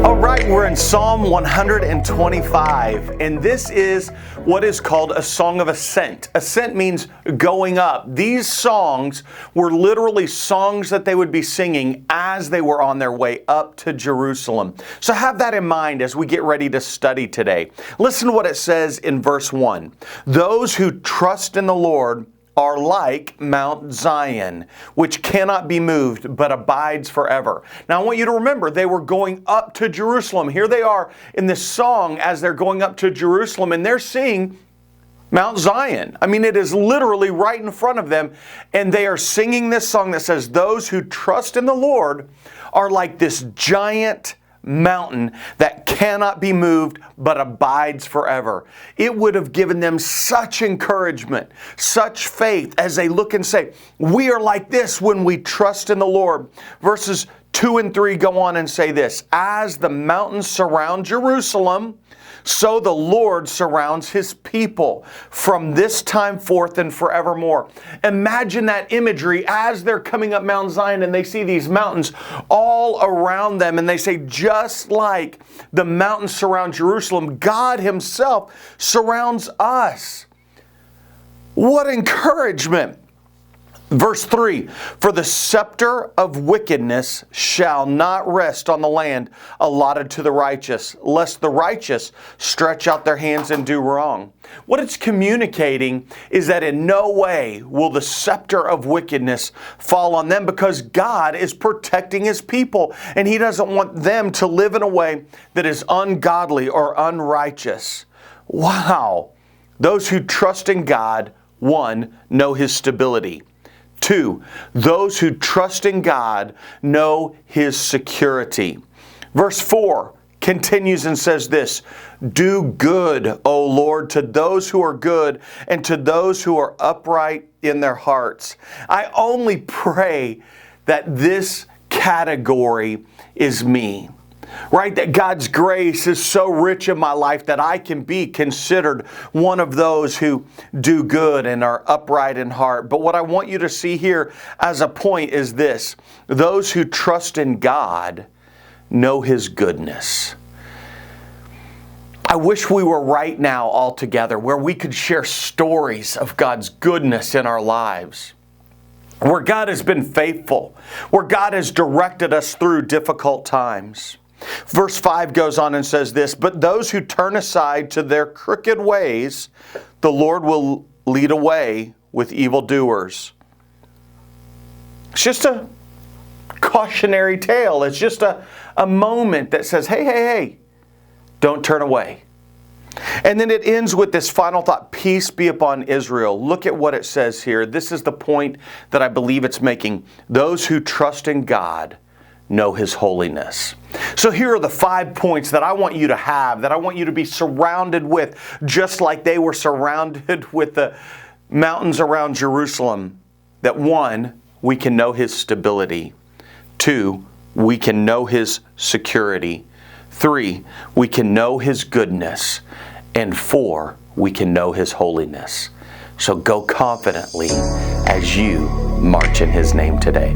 All right, we're in Psalm 125, and this is what is called a song of ascent. Ascent means going up. These songs were literally songs that they would be singing as they were on their way up to Jerusalem. So have that in mind as we get ready to study today. Listen to what it says in verse 1. Those who trust in the Lord are like Mount Zion, which cannot be moved, but abides forever. Now I want you to remember, they were going up to Jerusalem. Here they are in this song as they're going up to Jerusalem, and they're seeing Mount Zion. I mean, it is literally right in front of them, and they are singing this song that says, those who trust in the Lord are like this giant mountain that cannot be moved but abides forever. It would have given them such encouragement, such faith as they look and say, we are like this when we trust in the Lord. Verses 2 and 3 go on and say this, as the mountains surround Jerusalem, so the Lord surrounds His people from this time forth and forevermore. Imagine that imagery as they're coming up Mount Zion and they see these mountains all around them, and they say, just like the mountains surround Jerusalem, God Himself surrounds us. What encouragement! Verse 3, for the scepter of wickedness shall not rest on the land allotted to the righteous, lest the righteous stretch out their hands and do wrong. What it's communicating is that in no way will the scepter of wickedness fall on them, because God is protecting His people, and He doesn't want them to live in a way that is ungodly or unrighteous. Wow! Those who trust in God, 1, know His stability. 2, those who trust in God know His security. Verse 4 continues and says this, do good, O Lord, to those who are good and to those who are upright in their hearts. I only pray that this category is me. Right? That God's grace is so rich in my life that I can be considered one of those who do good and are upright in heart. But what I want you to see here as a point is this. Those who trust in God know His goodness. I wish we were right now all together where we could share stories of God's goodness in our lives, where God has been faithful, where God has directed us through difficult times. Verse 5 goes on and says this, but those who turn aside to their crooked ways, the Lord will lead away with evildoers. It's just a cautionary tale. It's just a moment that says, hey, don't turn away. And then it ends with this final thought, peace be upon Israel. Look at what it says here. This is the point that I believe it's making. Those who trust in God know His holiness. So here are the 5 points that I want you to have, that I want you to be surrounded with, just like they were surrounded with the mountains around Jerusalem. That 1, we can know His stability. 2, we can know His security. 3, we can know His goodness. And 4, we can know His holiness. So go confidently as you march in His name today.